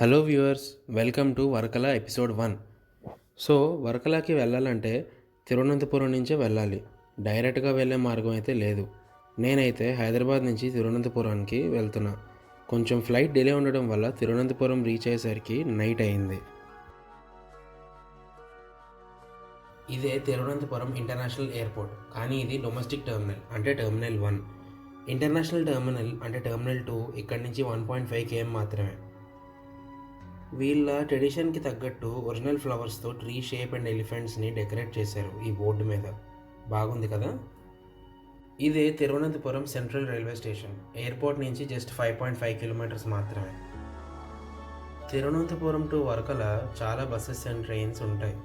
Hello viewers, welcome to Varkala episode 1. So వర్కలాకి వెళ్ళాలంటే తిరువనంతపురం నుంచే వెళ్ళాలి. డైరెక్ట్గా వెళ్ళే మార్గం అయితే లేదు. నేనైతే హైదరాబాద్ నుంచి తిరువనంతపురానికి వెళ్తున్నా. కొంచెం ఫ్లైట్ డిలే ఉండడం వల్ల తిరువనంతపురం రీచ్ అయ్యేసరికి నైట్ అయింది. ఇదే తిరువనంతపురం ఇంటర్నేషనల్ ఎయిర్పోర్ట్, కానీ ఇది డొమెస్టిక్ టెర్మినల్ అంటే టెర్మినల్ 1. ఇంటర్నేషనల్ టెర్మినల్ అంటే టెర్మినల్ 2 ఇక్కడి నుంచి 1.5 km మాత్రమే. వీళ్ళ ట్రెడిషన్కి తగ్గట్టు ఒరిజినల్ ఫ్లవర్స్తో ట్రీ షేప్ అండ్ ఎలిఫెంట్స్ని డెకరేట్ చేశారు ఈ బోర్డు మీద. బాగుంది కదా. ఇదే Thiruvananthapuram central railway station. Airport నుంచి జస్ట్ 5.5 కిలోమీటర్స్ మాత్రమే. తిరువనంతపురం టు వరకల చాలా బస్సెస్ అండ్ ట్రైన్స్ ఉంటాయి.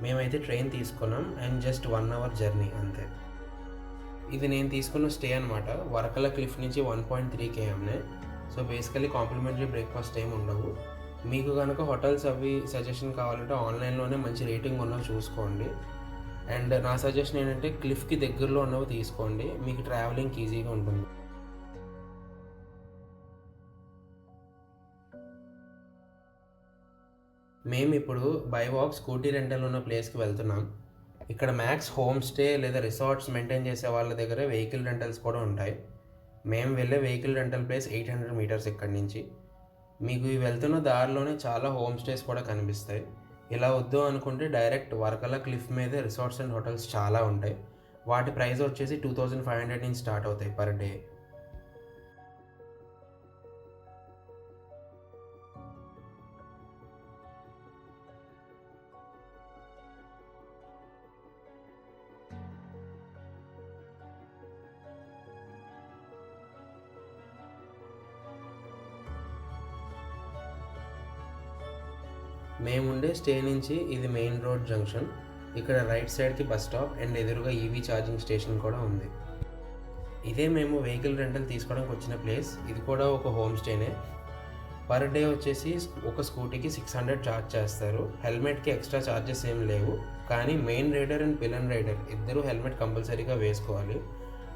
మేమైతే ట్రైన్ తీసుకున్నాం అండ్ జస్ట్ 1 hour జర్నీ అంతే. ఇది నేను తీసుకున్న స్టే అనమాట. వరకల క్లిఫ్ నుంచి 1.3 kmనే. సో బేసికలీ కాంప్లిమెంటరీ బ్రేక్ఫాస్ట్ ఏమి ఉండవు. మీకు కనుక హోటల్స్ అవి సజెషన్ కావాలంటే ఆన్లైన్లోనే మంచి రేటింగ్ ఉన్నవి చూసుకోండి. అండ్ నా సజెషన్ ఏంటంటే క్లిఫ్కి దగ్గరలో ఉన్నవి తీసుకోండి, మీకు ట్రావెలింగ్కి ఈజీగా ఉంటుంది. మేము ఇప్పుడు బై వాక్ స్కూటీ రెంటల్ ఉన్న ప్లేస్కి వెళ్తున్నాం. ఇక్కడ మ్యాక్స్ హోమ్ స్టే లేదా రిసార్ట్స్ మెయింటైన్ చేసే వాళ్ళ దగ్గర వెహికల్ రెంటల్స్ కూడా ఉంటాయి. మేము వెళ్ళే వెహికల్ రెంటల్ ప్లేస్ 800 meters ఇక్కడి నుంచి. మీకు ఈ వెళ్తున్న దారిలోనే చాలా హోమ్ స్టేస్ కూడా కనిపిస్తాయి. ఇలా వద్దు అనుకుంటే డైరెక్ట్ వర్కలా క్లిఫ్ మీదే రిసార్ట్స్ అండ్ హోటల్స్ చాలా ఉంటాయి. వాటి ప్రైస్ వచ్చేసి 2500 నుంచి స్టార్ట్ అవుతాయి పర్ డే. మేముండే స్టే నుంచి ఇది మెయిన్ రోడ్ జంక్షన్. ఇక్కడ రైట్ సైడ్కి బస్ స్టాప్ అండ్ ఎదురుగా ఈవీ ఛార్జింగ్ స్టేషన్ కూడా ఉంది. ఇదే మేము వెహికల్ రెంటల్ తీసుకోవడానికి వచ్చిన ప్లేస్. ఇది కూడా ఒక హోమ్ స్టేనే. పర్ డే వచ్చేసి ఒక స్కూటీకి 600 ఛార్జ్ చేస్తారు. హెల్మెట్కి ఎక్స్ట్రా ఛార్జెస్ ఏం లేవు, కానీ main rider and pillion rider ఇద్దరు హెల్మెట్ కంపల్సరీగా వేసుకోవాలి.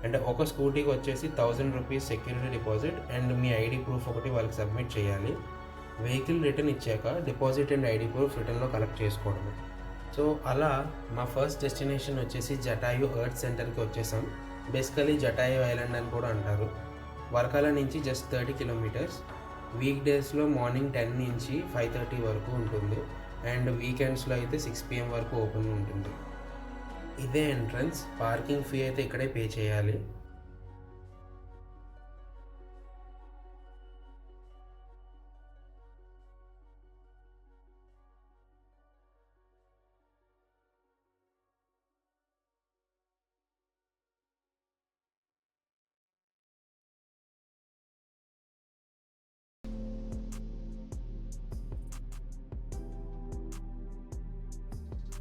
అండ్ ఒక స్కూటీకి వచ్చేసి 1000 రూపీస్ సెక్యూరిటీ డిపాజిట్ అండ్ మీ ఐడి ప్రూఫ్ ఒకటి వాళ్ళకి సబ్మిట్ చేయాలి. వెహికల్ రిటర్న్ ఇచ్చాక డిపాజిట్ అండ్ ఐడి ప్రూఫ్ రిటర్న్లో కలెక్ట్ చేసుకోవడమే. సో అలా మా ఫస్ట్ డెస్టినేషన్ వచ్చేసి జటాయు ఎర్త్ సెంటర్కి వచ్చేసాం. బేసికలీ జటాయు ఐలాండ్ అని కూడా అంటారు. వర్కల నుంచి జస్ట్ 30 kilometers. వీక్ డేస్లో మార్నింగ్ 10 నుంచి 5:30 వరకు ఉంటుంది అండ్ వీకెండ్స్లో అయితే 6 PM వరకు ఓపెన్ ఉంటుంది. ఇదే ఎంట్రన్స్. పార్కింగ్ ఫీ అయితే ఇక్కడే పే చేయాలి.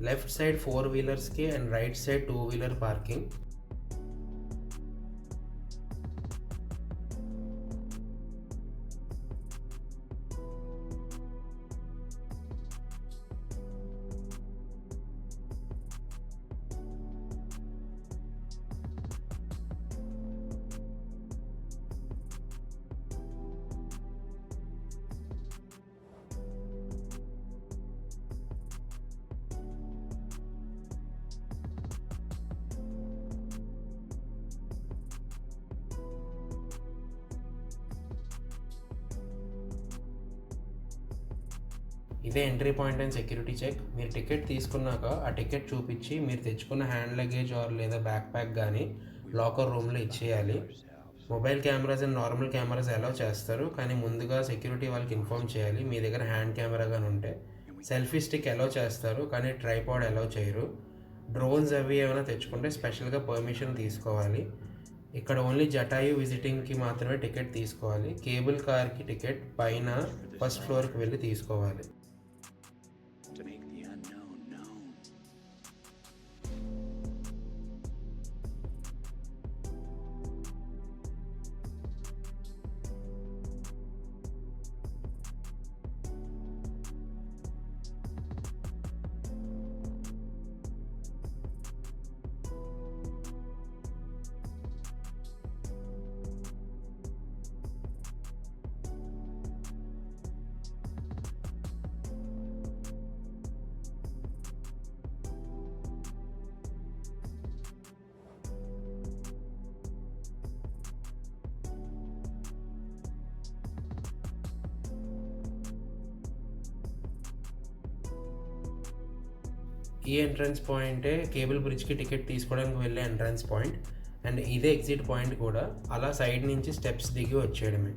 లెఫ్ట్ సైడ్ 4-wheelersకి and right side 2-wheeler parking. ఇదే entry point and security check. మీరు టికెట్ తీసుకున్నాక ఆ టికెట్ చూపించి మీరు తెచ్చుకున్న హ్యాండ్ లగేజ్ ఆర్ లేదా బ్యాక్ ప్యాక్ కానీ లాకర్ రూమ్లో ఇచ్చేయాలి. Mobile cameras and normal cameras allow చేస్తారు, కానీ ముందుగా సెక్యూరిటీ వాళ్ళకి ఇన్ఫామ్ చేయాలి మీ దగ్గర హ్యాండ్ కెమెరా కానీ ఉంటే. సెల్ఫీ స్టిక్ అలౌ చేస్తారు, కానీ ట్రైపాడ్ అలౌ చేయరు. డ్రోన్స్ అవి ఏమైనా తెచ్చుకుంటే స్పెషల్గా పర్మిషన్ తీసుకోవాలి. ఇక్కడ ఓన్లీ జటాయు విజిటింగ్కి మాత్రమే టికెట్ తీసుకోవాలి. కేబుల్ కార్కి టికెట్ పైన ఫస్ట్ ఫ్లోర్కి వెళ్ళి తీసుకోవాలి. ఈ ఎంట్రన్స్ పాయింటే కేబుల్ బ్రిడ్జ్కి టికెట్ తీసుకోవడానికి వెళ్ళే ఎంట్రన్స్ పాయింట్, అండ్ ఇదే ఎగ్జిట్ పాయింట్ కూడా. అలా సైడ్ నుంచి స్టెప్స్ దిగి వచ్చేయడమే.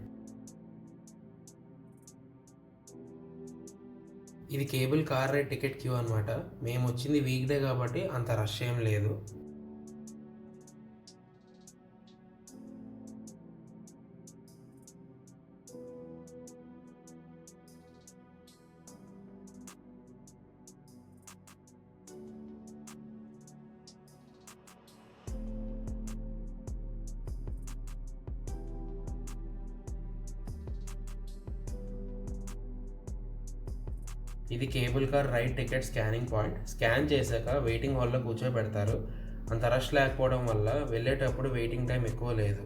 ఇది cable car ride ticket queue అనమాట. మేము వచ్చింది వీక్ డే కాబట్టి అంత రష్ ఏం లేదు. ఇది cable car ride ticket scanning point. Scan చేశాక వెయిటింగ్ హాల్లో కూర్చోబెడతారు. అంత రష్ లేకపోవడం వల్ల వెళ్ళేటప్పుడు వెయిటింగ్ టైం ఎక్కువ లేదు.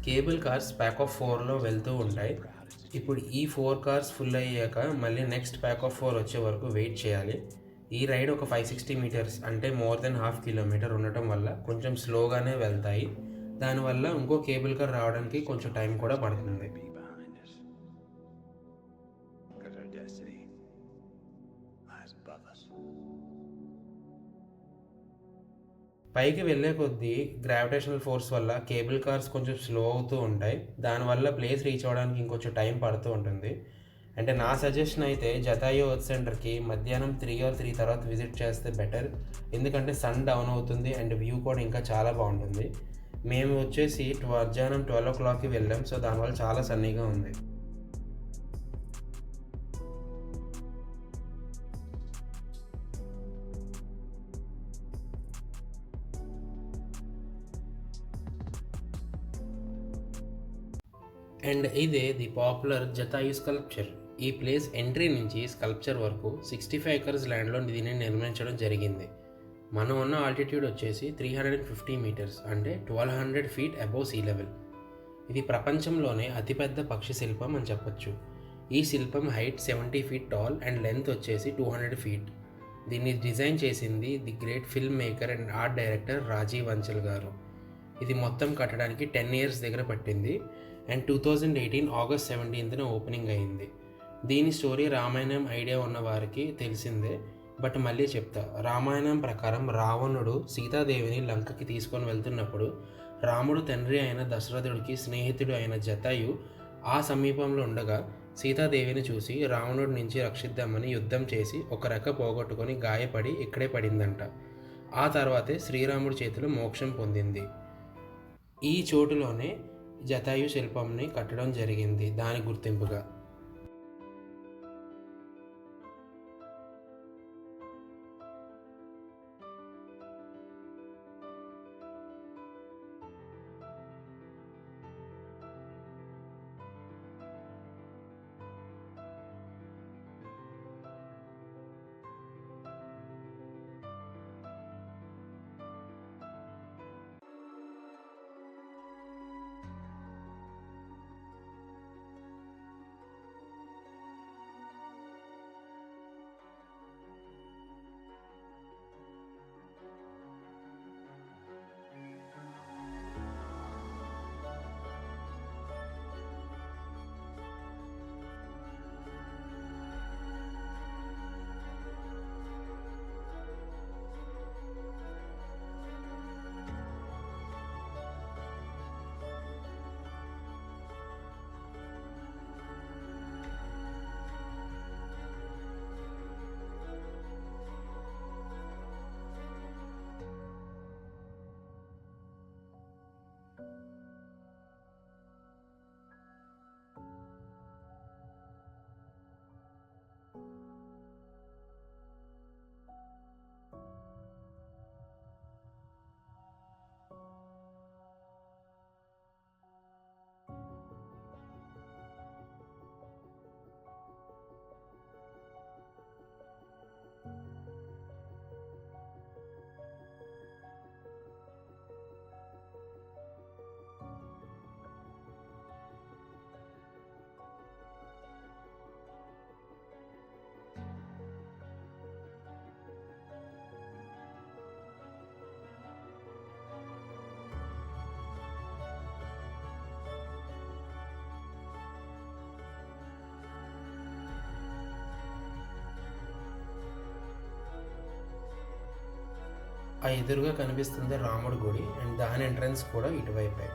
కేబుల్ కార్స్ ప్యాక్ ఆఫ్ 4లో వెళ్తూ ఉంటాయి. ఇప్పుడు ఈ 4 కార్స్ ఫుల్ అయ్యాక మళ్ళీ నెక్స్ట్ ప్యాక్ ఆఫ్ 4 వచ్చే వరకు వెయిట్ చేయాలి. ఈ రైడ్ ఒక 560 మీటర్స్, అంటే మోర్ దెన్ హాఫ్ కిలోమీటర్ ఉండటం వల్ల కొంచెం స్లోగానే వెళ్తాయి. దానివల్ల ఇంకో కేబుల్ కార్ రావడానికి కొంచెం టైం కూడా పడుతుంది. పైకి వెళ్ళే కొద్దీ గ్రావిటేషనల్ ఫోర్స్ వల్ల కేబుల్ కార్స్ కొంచెం స్లో అవుతూ ఉంటాయి. దానివల్ల ప్లేస్ రీచ్ అవ్వడానికి ఇంకొంచెం టైం పడుతూ ఉంటుంది. అంటే నా సజెషన్ అయితే జతాయు ఎర్త్ సెంటర్కి మధ్యాహ్నం 3 or 3 తర్వాత విజిట్ చేస్తే బెటర్. ఎందుకంటే సన్ డౌన్ అవుతుంది అండ్ వ్యూ కూడా ఇంకా చాలా బాగుంటుంది. మేము వచ్చేసి మధ్యాహ్నం 12 o'clockకి వెళ్ళాం. సో దానివల్ల చాలా సన్నీగా ఉంది. అండ్ ఇదే ది పాపులర్ జతాయు స్కల్ప్చర్. ఈ ప్లేస్ ఎంట్రీ నుంచి స్కల్ప్చర్ వరకు 65 acres ల్యాండ్లో దీన్ని నిర్మించడం జరిగింది. మనం ఉన్న ఆల్టిట్యూడ్ వచ్చేసి 350 meters, అంటే 1200 feet అబోవ్ సీ లెవెల్. ఇది ప్రపంచంలోనే అతిపెద్ద పక్షి శిల్పం అని చెప్పొచ్చు. ఈ శిల్పం height 70 feet tall and length వచ్చేసి 200 feet. దీన్ని డిజైన్ చేసింది the great film maker and art director Rajiv Anchal garu. ఇది మొత్తం కట్టడానికి 10 years దగ్గర పట్టింది అండ్ 2018 August 17th ఓపెనింగ్ అయింది. దీని స్టోరీ రామాయణం ఐడియా ఉన్న వారికి తెలిసిందే, బట్ మళ్ళీ చెప్తా. రామాయణం ప్రకారం రావణుడు సీతాదేవిని లంకకి తీసుకొని వెళ్తున్నప్పుడు రాముడు తండ్రి అయిన దశరథుడికి స్నేహితుడు అయిన జటాయు ఆ సమీపంలో ఉండగా సీతాదేవిని చూసి రావణుడి నుంచి రక్షిద్దామని యుద్ధం చేసి ఒక రెక్క పోగొట్టుకొని గాయపడి ఇక్కడే పడిందంట. ఆ తర్వాతే శ్రీరాముడి చేతిలో మోక్షం పొందింది. ఈ చోటులోనే జటాయు శిల్పంని కట్టడం జరిగింది దాని గుర్తింపుగా. ఆ ఎదురుగా కనిపిస్తుంది రాముడి గుడి అండ్ దాని ఎంట్రన్స్ కూడా ఇటువైపే.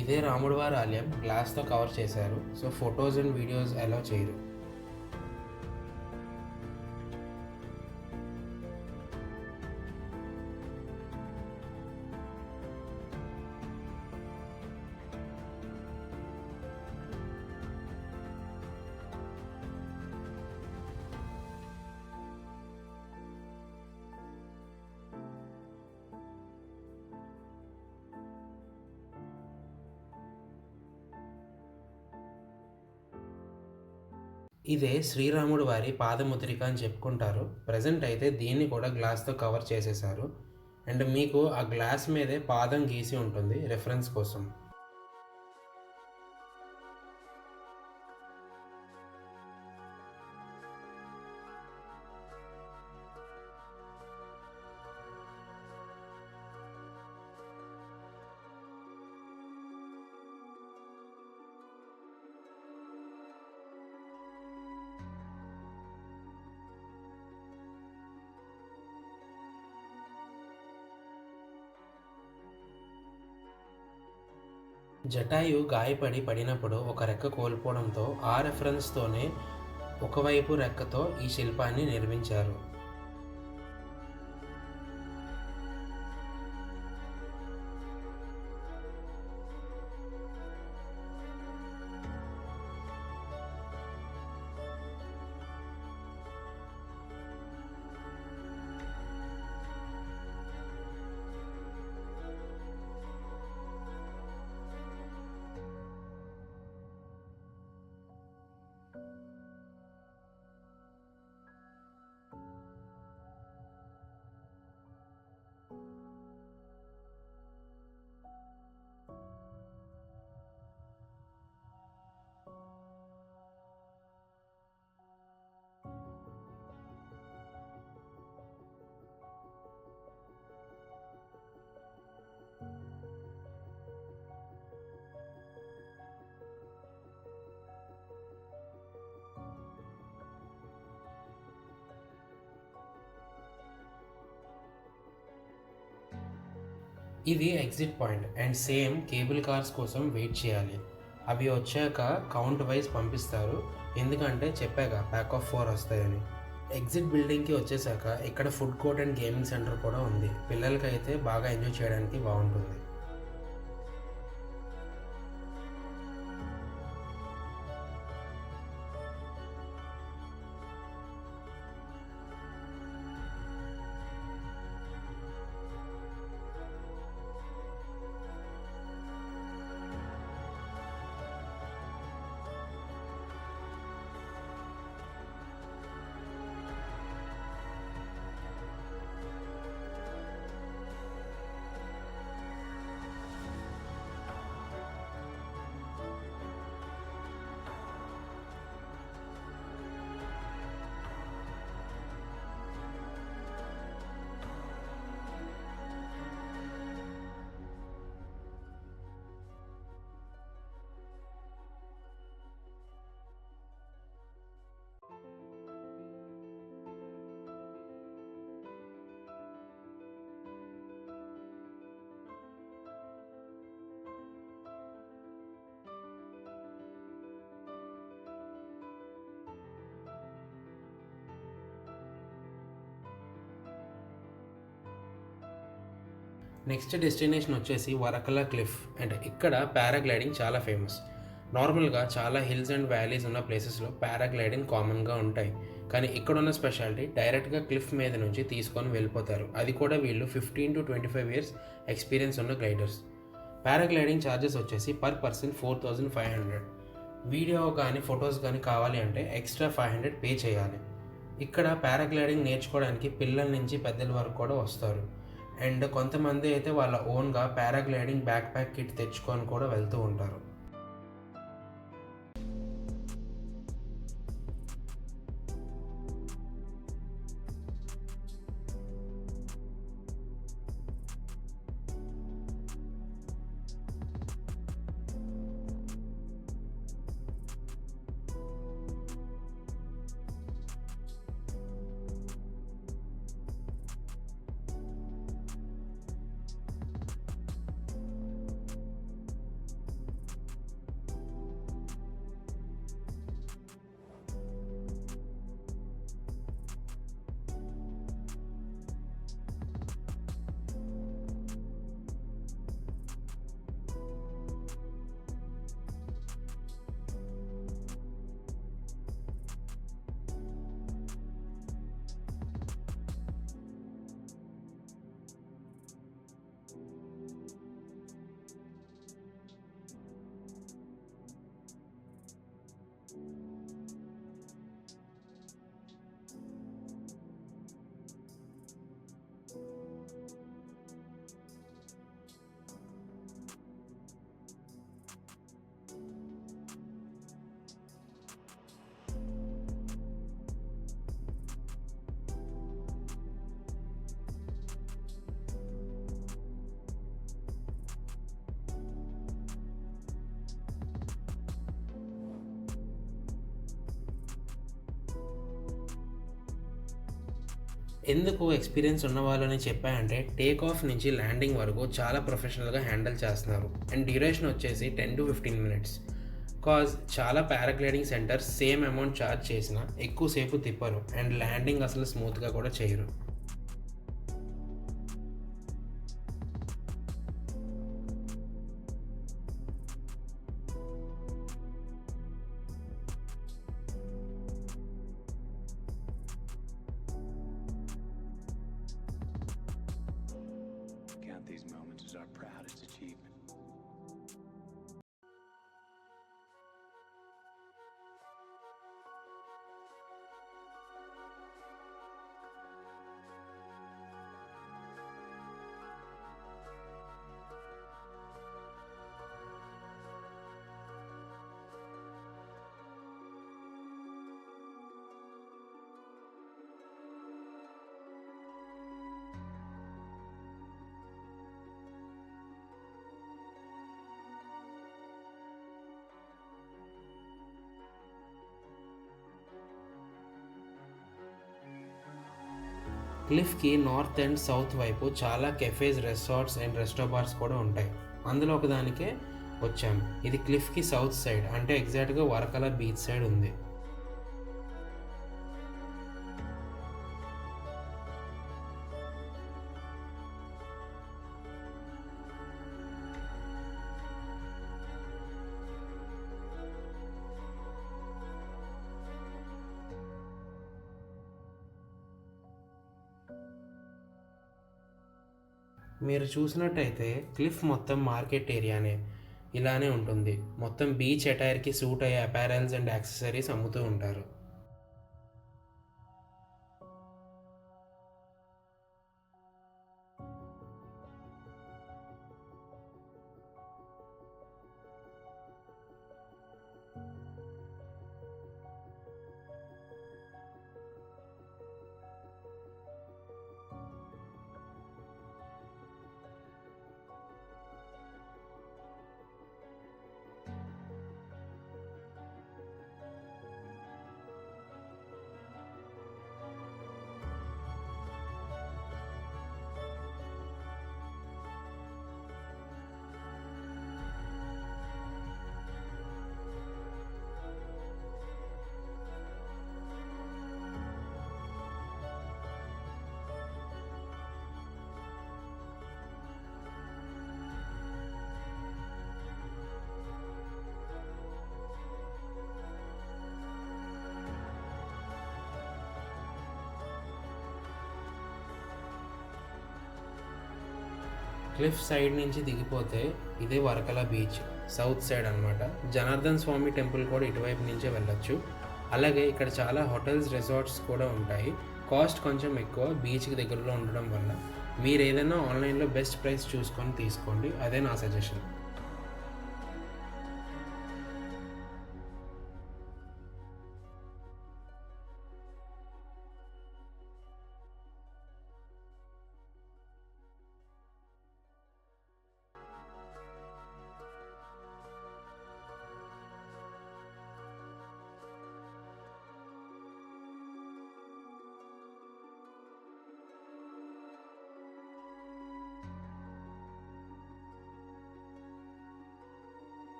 ఇదే రాముడి వారి ఆలయం, గ్లాస్తో కవర్ చేశారు, so photos and videos allow చేయరు. ఇదే శ్రీరాముడు వారి పాదముద్రిక అని చెప్పుకుంటారు. ప్రజెంట్ అయితే దీన్ని కూడా గ్లాస్తో కవర్ చేసేసారు అండ్ మీకు ఆ గ్లాస్ మీదే పాదం గీసి ఉంటుంది రెఫరెన్స్ కోసం. జటాయు గాయపడి పడినప్పుడు ఒక రెక్క కోల్పోవడంతో ఆ రెఫరెన్స్తోనే ఒకవైపు రెక్కతో ఈ శిల్పాన్ని నిర్మించారు. ఇది exit point and same cable cars కోసం వెయిట్ చేయాలి. అవి వచ్చాక కౌంట్ వైజ్ పంపిస్తారు, ఎందుకంటే చెప్పాక ప్యాక్ ఆఫ్ 4 వస్తాయని. ఎగ్జిట్ బిల్డింగ్కి వచ్చేసాక ఇక్కడ food court and gaming centre కూడా ఉంది. పిల్లలకైతే బాగా ఎంజాయ్ చేయడానికి బాగుంటుంది. నెక్స్ట్ డెస్టినేషన్ వచ్చేసి వరకల క్లిఫ్. అండ్ ఇక్కడ పారాగ్లైడింగ్ చాలా ఫేమస్. నార్మల్గా చాలా హిల్స్ అండ్ వ్యాలీస్ ఉన్న ప్లేసెస్లో పారాగ్లైడింగ్ కామన్గా ఉంటాయి, కానీ ఇక్కడున్న స్పెషాలిటీ డైరెక్ట్గా క్లిఫ్ మీద నుంచి తీసుకొని వెళ్ళిపోతారు. అది కూడా వీళ్ళు 15 to 25 ఇయర్స్ ఎక్స్పీరియన్స్ ఉన్న గ్లైడర్స్. పారాగ్లైడింగ్ ఛార్జెస్ వచ్చేసి పర్ పర్సన్ 4500. వీడియో కానీ ఫొటోస్ కానీ కావాలి అంటే ఎక్స్ట్రా 500 పే చేయాలి. ఇక్కడ పారాగ్లైడింగ్ నేర్చుకోవడానికి పిల్లల నుంచి పెద్దల వరకు కూడా వస్తారు. అండ్ కొంతమంది అయితే వాళ్ళ ఓన్గా పారాగ్లైడింగ్ బ్యాక్ ప్యాక్ కిట్ తెచ్చుకొని కూడా వెళ్తూ ఉంటారు. ఎందుకు ఎక్స్పీరియన్స్ ఉన్న వాళ్ళని చెప్పాయంటే టేక్ ఆఫ్ నుంచి ల్యాండింగ్ వరకు చాలా ప్రొఫెషనల్గా హ్యాండిల్ చేస్తున్నారు. అండ్ డ్యూరేషన్ వచ్చేసి 10 to 15 minutes. కాజ్ చాలా paragliding centres same amount charge చేసినా ఎక్కువసేపు తిప్పరు అండ్ ల్యాండింగ్ అసలు స్మూత్గా కూడా చేయరు. Count these moments as our proudest achievement. క్లిఫ్కి నార్త్ అండ్ సౌత్ వైపు చాలా cafes, resorts and resto bars కూడా ఉంటాయి. అందులో ఒకదానికే వచ్చాము. ఇది క్లిఫ్కి సౌత్ సైడ్, అంటే ఎగ్జాక్ట్గా వరకల బీచ్ సైడ్ ఉంది. మీరు చూసినట్టయితే క్లిఫ్ మొత్తం మార్కెట్ ఏరియానే ఇలానే ఉంటుంది. మొత్తం బీచ్ అటైర్కి సూట్ అయ్యే అపారల్స్ అండ్ యాక్సెసరీస్ అమ్ముతూ ఉంటారు. క్లిఫ్ సైడ్ నుంచి దిగిపోతే ఇదే వర్కలా బీచ్, సౌత్ సైడ్ అనమాట. జనార్దన్ స్వామి టెంపుల్ కూడా ఇటువైపు నుంచే వెళ్ళొచ్చు. అలాగే ఇక్కడ చాలా హోటల్స్, రిసార్ట్స్ కూడా ఉంటాయి. కాస్ట్ కొంచెం ఎక్కువ బీచ్కి దగ్గరలో ఉండడం వల్ల. మీరు ఏదైనా ఆన్లైన్లో బెస్ట్ ప్రైస్ చూసుకొని తీసుకోండి, అదే నా సజెషన్.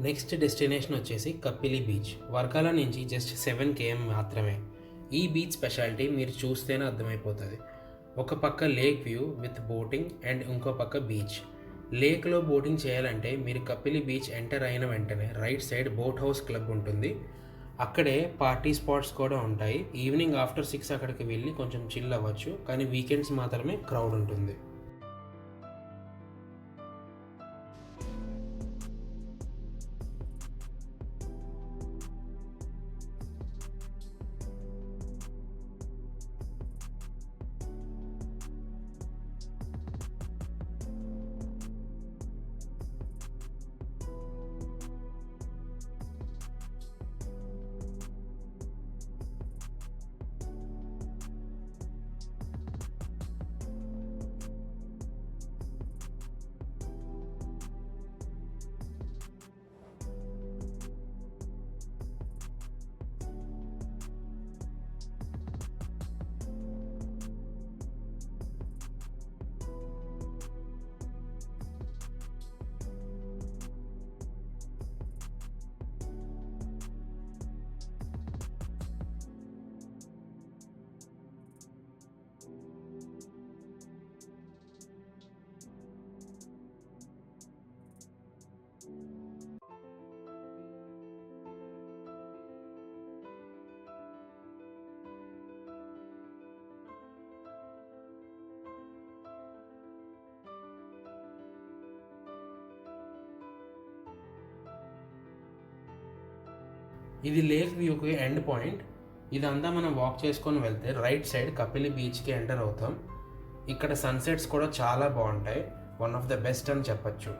నెక్స్ట్ డెస్టినేషన్ వచ్చేసి కప్పిలి బీచ్. వర్కల నుంచి జస్ట్ 7 km మాత్రమే. ఈ బీచ్ స్పెషాలిటీ మీరు చూస్తేనే అర్థమైపోతుంది. ఒక పక్క lake view with boating and ఇంకో పక్క బీచ్. లేక్లో బోటింగ్ చేయాలంటే మీరు కప్పిలి బీచ్ ఎంటర్ అయిన వెంటనే right side boat house club ఉంటుంది. అక్కడే పార్టీ స్పాట్స్ కూడా ఉంటాయి. ఈవినింగ్ ఆఫ్టర్ 6 అక్కడికి వెళ్ళి కొంచెం చిల్ అవ్వచ్చు, కానీ వీకెండ్స్ మాత్రమే క్రౌడ్ ఉంటుంది. ఇది లేక్ వ్యూకి ఎండ్ పాయింట్. ఇదంతా మనం వాక్ చేసుకొని వెళ్తే రైట్ సైడ్ కపిలి బీచ్కి ఎంటర్ అవుతాం. ఇక్కడ సన్సెట్స్ కూడా చాలా బాగుంటాయి. వన్ ఆఫ్ ద బెస్ట్ అని చెప్పచ్చు.